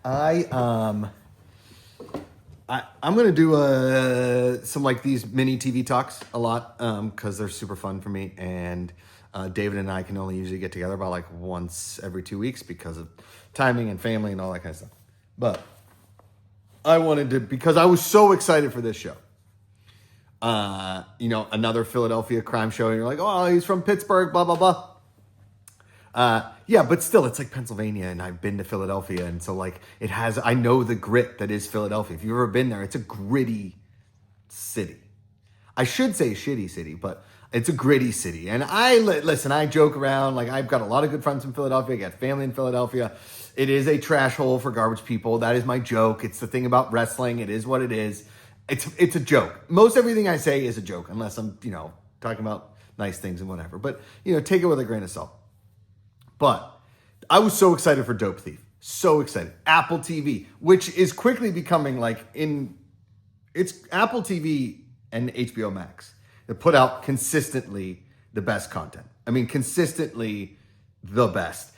I'm gonna do some like these mini TV talks a lot because they're super fun for me, and David and I can only usually get together about like once every 2 weeks because of timing and family and all that kind of stuff. But I wanted to, because I was so excited for this show. Another Philadelphia crime show, and you're like, oh, he's from Pittsburgh, blah blah blah. Yeah, but still, it's like Pennsylvania, and I've been to Philadelphia, and so like I know the grit that is Philadelphia. If you've ever been there, it's a gritty city. I should say shitty city, but it's a gritty city. And I joke around, like I've got a lot of good friends from Philadelphia, I got family in Philadelphia. It is a trash hole for garbage people. That is my joke. It's the thing about wrestling. It is what it is. It's a joke. Most everything I say is a joke, unless I'm, talking about nice things and whatever. But, take it with a grain of salt. But I was so excited for Dope Thief. So excited. Apple TV, which is quickly becoming it's Apple TV and HBO Max that put out consistently the best content. I mean, consistently the best.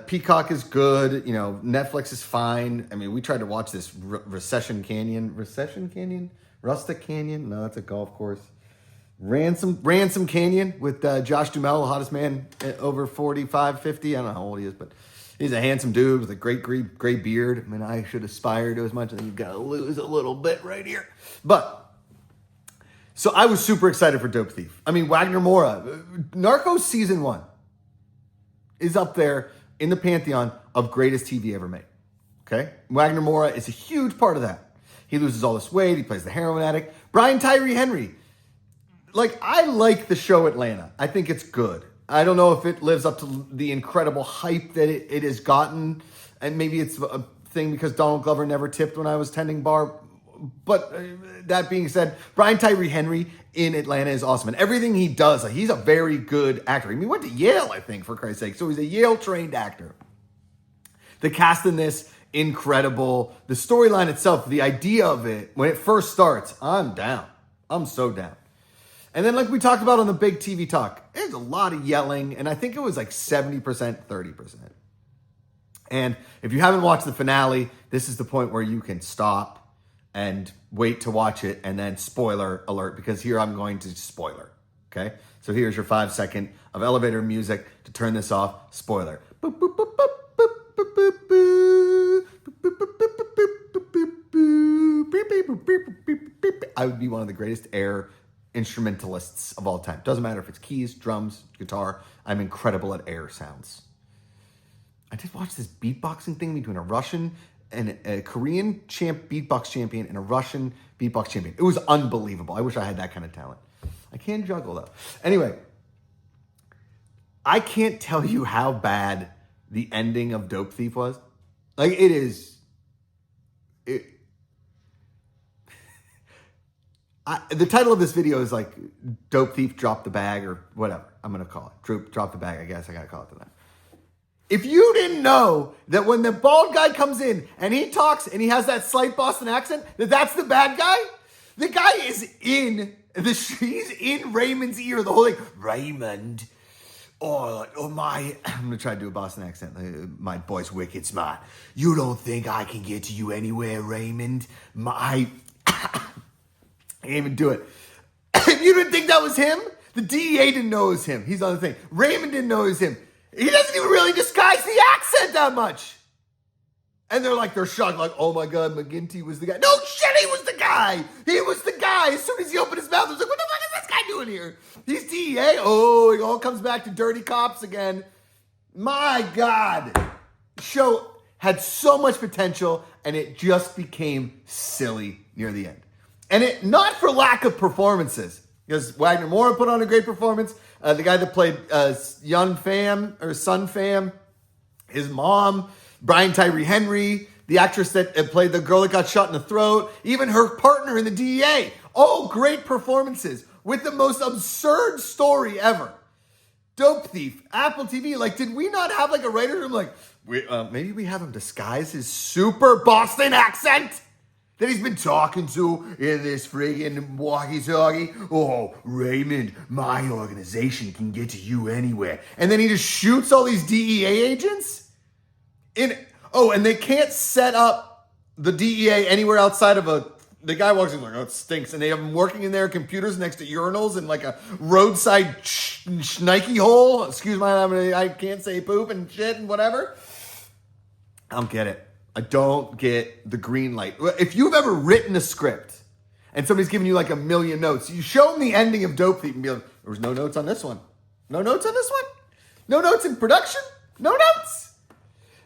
Peacock is good. Netflix is fine. I mean, we tried to watch this Rustic Canyon? No, that's a golf course. Ransom Canyon with Josh Duhamel, the hottest man over 45, 50. I don't know how old he is, but he's a handsome dude with a great gray beard. I mean, I should aspire to as much. I think you've got to lose a little bit right here. But, so I was super excited for Dope Thief. I mean, Wagner Moura, Narcos Season 1 is up there in the pantheon of greatest TV ever made. Okay? Wagner Moura is a huge part of that. He loses all this weight. He plays the heroin addict. Brian Tyree Henry. I like the show Atlanta. I think it's good. I don't know if it lives up to the incredible hype that it has gotten. And maybe it's a thing because Donald Glover never tipped when I was tending bar. But that being said, Brian Tyree Henry in Atlanta is awesome. And everything he does, he's a very good actor. I mean, he went to Yale, I think, for Christ's sake. So he's a Yale-trained actor. The cast in this, incredible. The storyline itself, the idea of it, when it first starts, I'm down. I'm so down. And then like we talked about on the big TV talk, there's a lot of yelling. And I think it was like 70%, 30%. And if you haven't watched the finale, this is the point where you can stop and wait to watch it, and then spoiler alert, because here I'm going to spoiler, okay? So here's your 5 second of elevator music to turn this off. Spoiler. I would be one of the greatest air instrumentalists of all time. Doesn't matter if it's keys, drums, guitar. I'm incredible at air sounds. I did watch this beatboxing thing between a Russian and a Korean beatbox champion and a Russian beatbox champion. It was unbelievable. I wish I had that kind of talent. I can't juggle though. Anyway, I can't tell you how bad the ending of Dope Thief was. The title of this video is like Dope Thief Drop the Bag or whatever I'm going to call it. Drop the Bag, I guess I got to call it that. If you didn't know that when the bald guy comes in and he talks and he has that slight Boston accent, that's the bad guy? The guy is he's in Raymond's ear the whole thing. Raymond, I'm going to try to do a Boston accent. My boy's wicked smart. You don't think I can get to you anywhere, Raymond? I can't even do it. If you didn't think that was him, the DEA didn't know it was him. He's on the thing. Raymond didn't know it was him. He doesn't even really disguise the accent that much. And they're shocked, like, oh my God, McGinty was the guy. No shit, he was the guy. He was the guy. As soon as he opened his mouth, I was like, what the fuck is this guy doing here? He's DEA. Oh, it all comes back to dirty cops again. My God. The show had so much potential, and it just became silly near the end. And it, not for lack of performances, because Wagner Moura put on a great performance. The guy that played Son Pham, his mom, Brian Tyree Henry, the actress that played the girl that got shot in the throat, even her partner in the DEA. All great performances with the most absurd story ever. Dope Thief, Apple TV. Did we not have a writer's room? Maybe we have him disguise his super Boston accent that he's been talking to in this friggin' walkie-talkie. Oh, Raymond, my organization can get to you anywhere. And then he just shoots all these DEA agents? Oh, and they can't set up the DEA anywhere outside of the guy walks in like, oh, it stinks. And they have them working in their computers next to urinals in like a roadside schnikey hole. Excuse my, I can't say poop and shit and whatever. I don't get it. I don't get the green light. If you've ever written a script and somebody's giving you like a million notes, you show them the ending of Dope Thief and be like, there was no notes on this one. No notes on this one? No notes in production? No notes?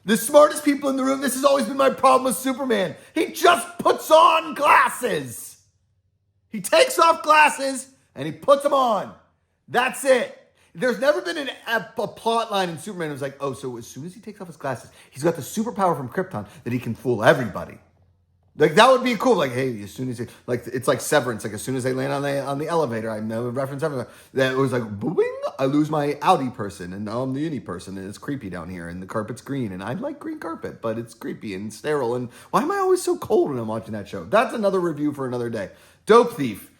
The smartest people in the room, this has always been my problem with Superman. He just puts on glasses. He takes off glasses and he puts them on. That's it. There's never been a plot line in Superman that was like, oh, so as soon as he takes off his glasses, he's got the superpower from Krypton that he can fool everybody. Like, that would be cool. Like, hey, as soon as like, it's like Severance. Like, as soon as they land on the elevator, I know a reference everywhere. That it was like, boing, I lose my Audi person, and now I'm the uni person, and it's creepy down here, and the carpet's green, and I like green carpet, but it's creepy and sterile, and why am I always so cold when I'm watching that show? That's another review for another day. Dope Thief.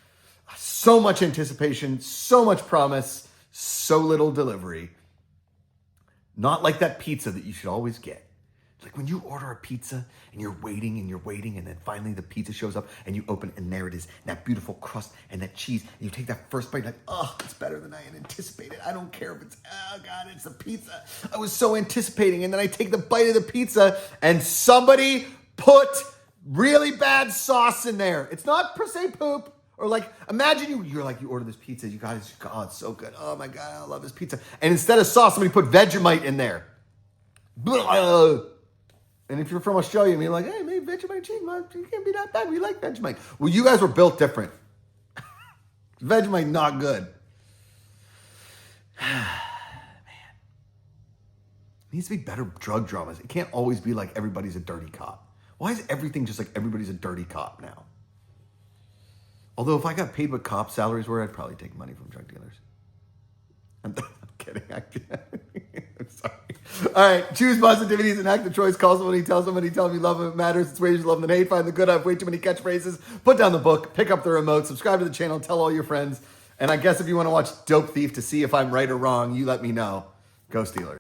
So much anticipation, so much promise, so little delivery. Not like that pizza that you should always get. It's like when you order a pizza and you're waiting, and then finally the pizza shows up and you open it and there it is. And that beautiful crust and that cheese. And you take that first bite like, oh, it's better than I had anticipated. I don't care if it's, oh God, it's a pizza. I was so anticipating. And then I take the bite of the pizza and somebody put really bad sauce in there. It's not per se poop. Or like, imagine you're like, you order this pizza, you guys, oh, it's so good. Oh my God, I love this pizza. And instead of sauce, somebody put Vegemite in there. Blah. And if you're from Australia and you're like, hey, maybe Vegemite cheese, it can't be that bad. We like Vegemite. Well, you guys were built different. Vegemite, not good. Man. It needs to be better drug dramas. It can't always be like everybody's a dirty cop. Why is everything just like everybody's a dirty cop now? Although if I got paid what cop salaries were, I'd probably take money from drug dealers. I'm kidding. I'm sorry. All right. Choose positivity as an act of choice. Call somebody, tell somebody, tell them you love them. It matters. It's ways you love them than hate. Find the good. I have way too many catchphrases. Put down the book. Pick up the remote. Subscribe to the channel. Tell all your friends. And I guess if you want to watch Dope Thief to see if I'm right or wrong, you let me know. Go Steelers.